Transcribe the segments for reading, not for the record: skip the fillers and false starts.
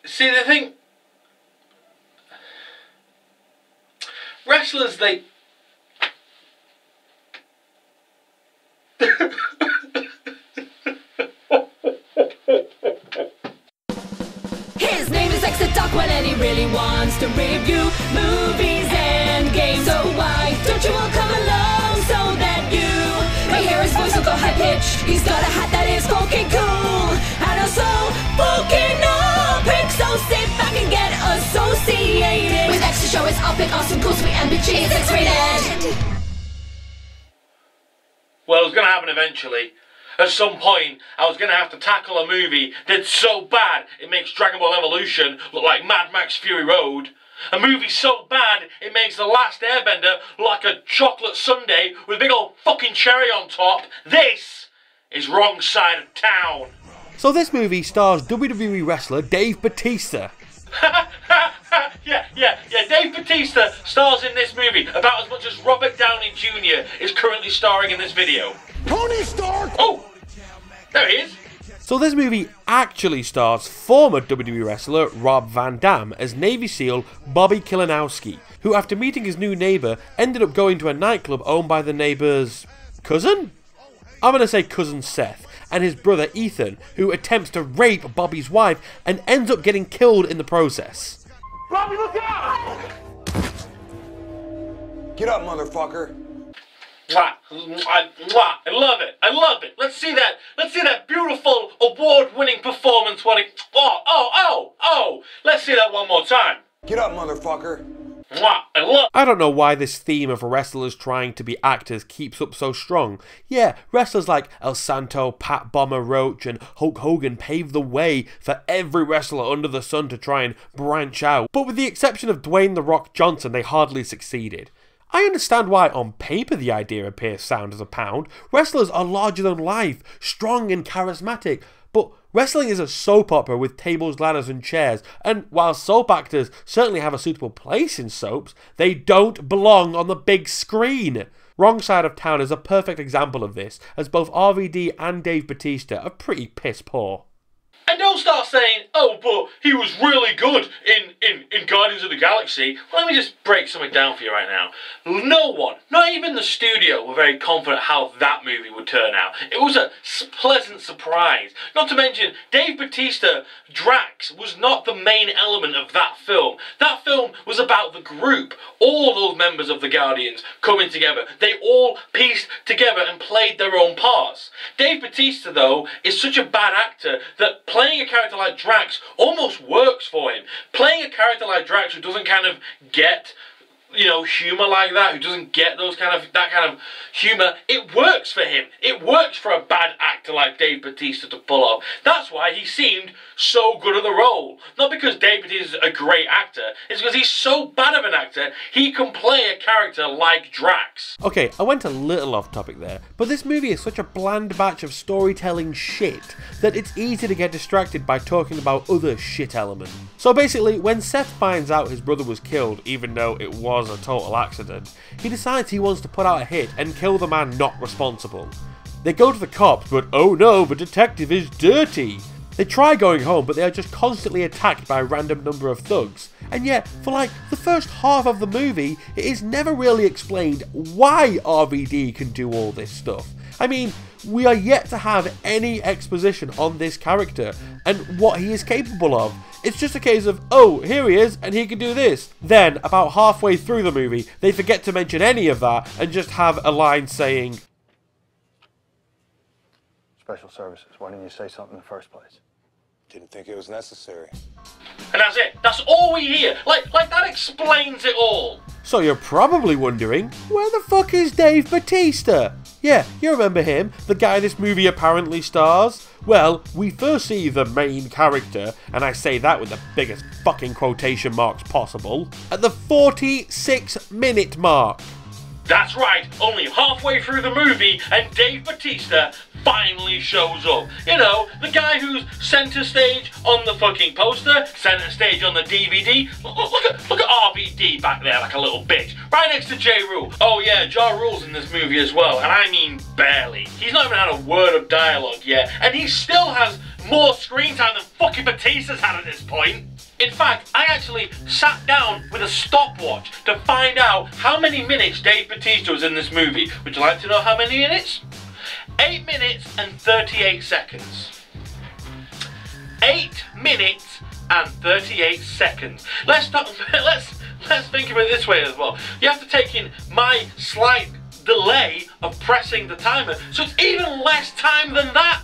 See, the thing... Wrestlers, they... His name is xthedarkone and he really wants to review movies and games. So why don't you all come along so that you may hear his voice will go high-pitched. He's got a hat that is fucking cool and also fucking epic. So sit back and get associated with X to show his epic, awesome, cool, sweet, and bitchy. It's X-rated. Well, it was going to happen eventually. At some point, I was going to have to tackle a movie that's so bad it makes Dragon Ball Evolution look like Mad Max Fury Road. A movie so bad it makes The Last Airbender look like a chocolate sundae with a big old fucking cherry on top. This is Wrong Side of Town. So this movie stars WWE wrestler Dave Bautista. Yeah, Dave Bautista stars in this movie about as much as Robert Downey Jr. is currently starring in this video. Tony Stark! Oh, there he is. So this movie actually stars former WWE wrestler Rob Van Dam as Navy SEAL Bobby Kilanowski, who after meeting his new neighbour ended up going to a nightclub owned by the neighbour's cousin? I'm going to say cousin Seth, and his brother Ethan, who attempts to rape Bobby's wife and ends up getting killed in the process. Bobby, look out! Get up, motherfucker. Mwah, I love it. I love it. Let's see that. Let's see that beautiful award-winning performance. Oh. Let's see that one more time. Get up, motherfucker. Mwah, I don't know why this theme of wrestlers trying to be actors keeps up so strong. Yeah, wrestlers like El Santo, Pat Bomber Roach and Hulk Hogan paved the way for every wrestler under the sun to try and branch out. But with the exception of Dwayne "The Rock" Johnson, they hardly succeeded. I understand why on paper the idea appears sound as a pound. Wrestlers are larger than life, strong and charismatic, but wrestling is a soap opera with tables, ladders and chairs, and while soap actors certainly have a suitable place in soaps, they don't belong on the big screen. Wrong Side of Town is a perfect example of this, as both RVD and Dave Bautista are pretty piss poor. And don't start saying, oh, but he was really good in Guardians of the Galaxy. Well, let me just break something down for you right now. No one, not even the studio, were very confident how that movie would turn out. It was a pleasant surprise. Not to mention, Dave Bautista, Drax, was not the main element of that film. That film was about the group, all those members of the Guardians coming together. They all pieced together and played their own parts. Dave Bautista, though, is such a bad actor that playing a character like Drax almost works for him. Playing a character like Drax who doesn't kind of get, humour like that, who doesn't get that kind of humour, it works for him. It works for a bad actor like Dave Bautista to pull off. That's why he seemed so good at the role. Not because Dave Bautista is a great actor, it's because he's so bad of an actor, he can play a character like Drax. Okay, I went a little off topic there, but this movie is such a bland batch of storytelling shit that it's easy to get distracted by talking about other shit elements. So basically, when Seth finds out his brother was killed, even though it was a total accident, he decides he wants to put out a hit and kill the man not responsible. They go to the cops, but oh no, the detective is dirty. They try going home, but they are just constantly attacked by a random number of thugs. And yet, for like the first half of the movie, it is never really explained why RVD can do all this stuff. I mean, we are yet to have any exposition on this character and what he is capable of. It's just a case of, oh, here he is, and he can do this. Then, about halfway through the movie, they forget to mention any of that and just have a line saying, Special Services, why didn't you say something in the first place? Didn't think it was necessary. And that's it. That's all we hear. Like that explains it all. So you're probably wondering, where the fuck is Dave Bautista? Yeah, you remember him, the guy this movie apparently stars? Well, we first see the main character, and I say that with the biggest fucking quotation marks possible, at the 46-minute mark. That's right, only halfway through the movie and Dave Bautista finally shows up. You know, the guy who's centre stage on the fucking poster, centre stage on the DVD. Look at RVD back there like a little bitch, right next to J. Rule. Oh yeah, Ja Rule's in this movie as well, and I mean barely. He's not even had a word of dialogue yet, and he still has more screen time than fucking Bautista's had at this point. In fact, I actually sat down with a stopwatch to find out how many minutes Dave Bautista was in this movie. Would you like to know how many minutes? 8 minutes and 38 seconds. 8 minutes and 38 seconds. Let's think of it this way as well. You have to take in my slight delay of pressing the timer, so it's even less time than that.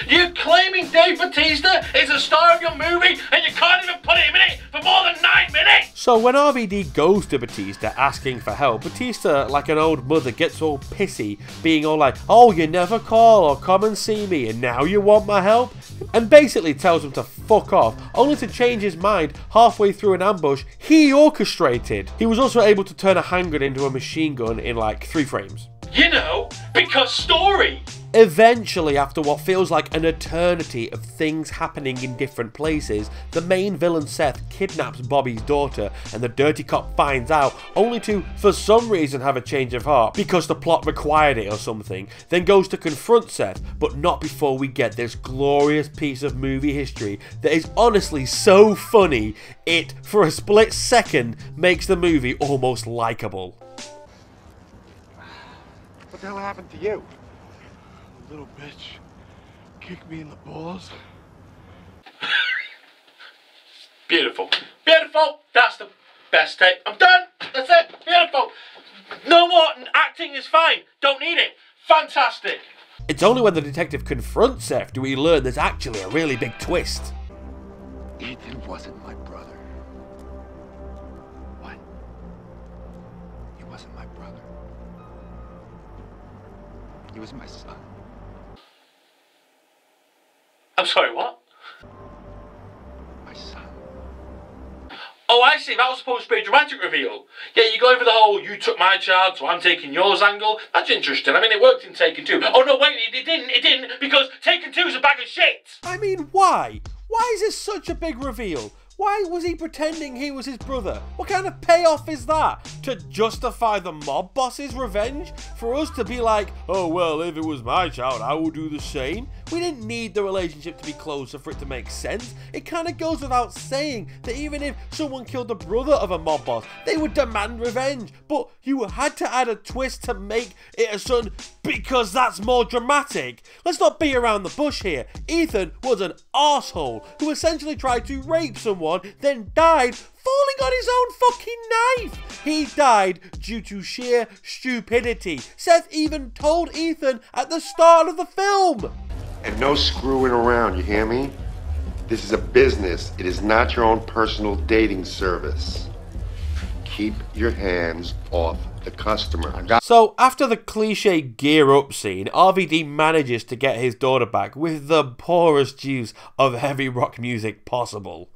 You're claiming Dave Bautista is the star of your movie and you can't even put him in it for more than 9 minutes! So when RVD goes to Bautista asking for help, Bautista, like an old mother, gets all pissy, being all like, oh, you never call or come and see me and now you want my help? And basically tells him to fuck off, only to change his mind halfway through an ambush he orchestrated. He was also able to turn a handgun into a machine gun in like 3 frames. You know, because story! Eventually, after what feels like an eternity of things happening in different places, the main villain Seth kidnaps Bobby's daughter and the dirty cop finds out, only to, for some reason, have a change of heart because the plot required it or something, then goes to confront Seth, but not before we get this glorious piece of movie history that is honestly so funny, it, for a split second, makes the movie almost likeable. What the hell happened to you? Little bitch kicked me in the balls. Beautiful. Beautiful. That's the best take. I'm done. That's it. Beautiful. No more acting is fine. Don't need it. Fantastic. It's only when the detective confronts Seth do we learn there's actually a really big twist. Ethan wasn't my brother. What? He wasn't my brother. He was my son. I'm sorry, what? My son. Oh, I see. That was supposed to be a dramatic reveal. Yeah, you go over the whole, you took my child, so I'm taking yours angle. That's interesting. I mean, it worked in Taken 2. Oh, no, wait, it didn't, because Taken 2 is a bag of shit. I mean, why? Why is this such a big reveal? Why was he pretending he was his brother? What kind of payoff is that? To justify the mob boss's revenge? For us to be like, oh well, if it was my child, I would do the same? We didn't need the relationship to be closer for it to make sense. It kind of goes without saying that even if someone killed the brother of a mob boss, they would demand revenge. But you had to add a twist to make it a son because that's more dramatic. Let's not beat around the bush here. Ethan was an arsehole who essentially tried to rape someone, then died falling on his own fucking knife. He died due to sheer stupidity. Seth even told Ethan at the start of the film. And no screwing around, you hear me? This is a business. It is not your own personal dating service. Keep your hands off the customer. So, after the cliche gear up scene, RVD manages to get his daughter back with the poorest use of heavy rock music possible.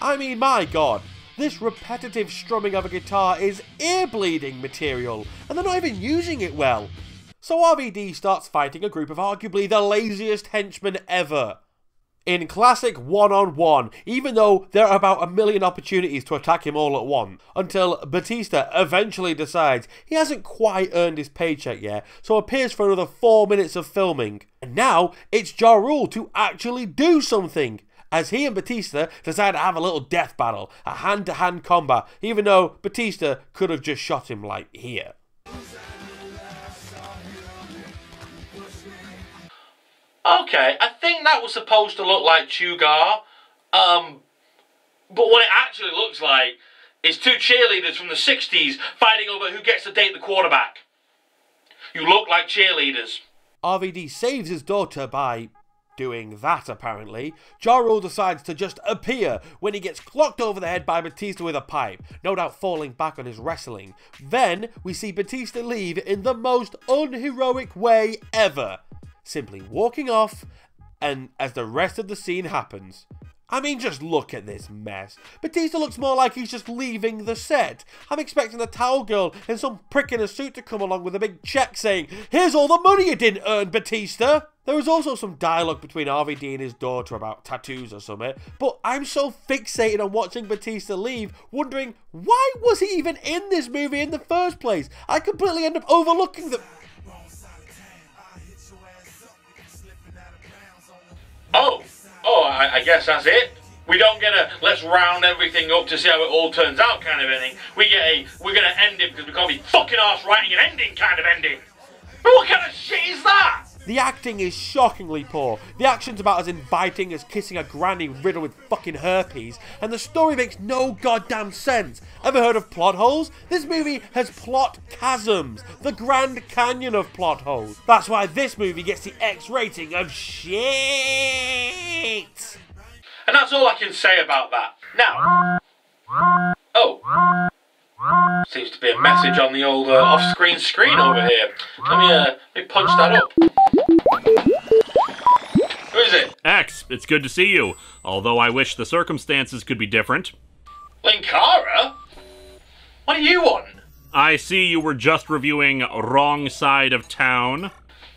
I mean, my god, this repetitive strumming of a guitar is ear-bleeding material, and they're not even using it well. So RVD starts fighting a group of arguably the laziest henchmen ever. In classic one-on-one, even though there are about a million opportunities to attack him all at once, until Bautista eventually decides he hasn't quite earned his paycheck yet, so appears for another 4 minutes of filming. And now, it's Ja Rule to actually do something, as he and Bautista decide to have a little death battle, a hand-to-hand combat, even though Bautista could have just shot him like here. Okay, I think that was supposed to look like Chugar, but what it actually looks like is 2 cheerleaders from the 60s fighting over who gets to date the quarterback. You look like cheerleaders. RVD saves his daughter by Doing that, apparently, Ja Rule decides to just appear when he gets clocked over the head by Batista with a pipe, no doubt falling back on his wrestling. Then, we see Batista leave in the most unheroic way ever, simply walking off, and as the rest of the scene happens. I mean, just look at this mess. Batista looks more like he's just leaving the set. I'm expecting the towel girl and some prick in a suit to come along with a big check saying, "Here's all the money you didn't earn, Batista." There was also some dialogue between RVD and his daughter about tattoos or something, but I'm so fixated on watching Batista leave, wondering, why was he even in this movie in the first place? I completely end up overlooking the... I guess that's it. We don't get a let's round everything up to see how it all turns out kind of ending. We get a we're gonna end it because we can't be fucking arse writing an ending kind of ending. But what kind of shit is that? The acting is shockingly poor. The action's about as inviting as kissing a granny riddled with fucking herpes, and the story makes no goddamn sense. Ever heard of plot holes? This movie has plot chasms, the Grand Canyon of plot holes. That's why this movie gets the X rating of shit. And that's all I can say about that. Now, seems to be a message on the old off-screen screen over here. Let me punch that up. Who is it? X, it's good to see you, although I wish the circumstances could be different. Linkara? What do you want? I see you were just reviewing Wrong Side of Town.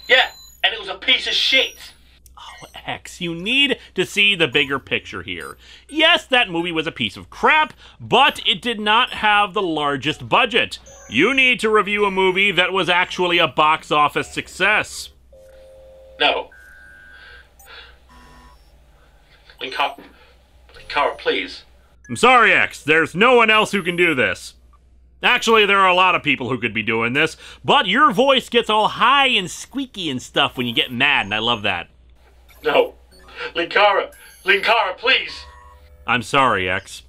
Yeah, and it was a piece of shit. Oh, X, you need to see the bigger picture here. Yes, that movie was a piece of crap, but it did not have the largest budget. You need to review a movie that was actually a box office success. No. Linkara, please. I'm sorry, X. There's no one else who can do this. Actually, there are a lot of people who could be doing this, but your voice gets all high and squeaky and stuff when you get mad, and I love that. No. Linkara, please. I'm sorry, X.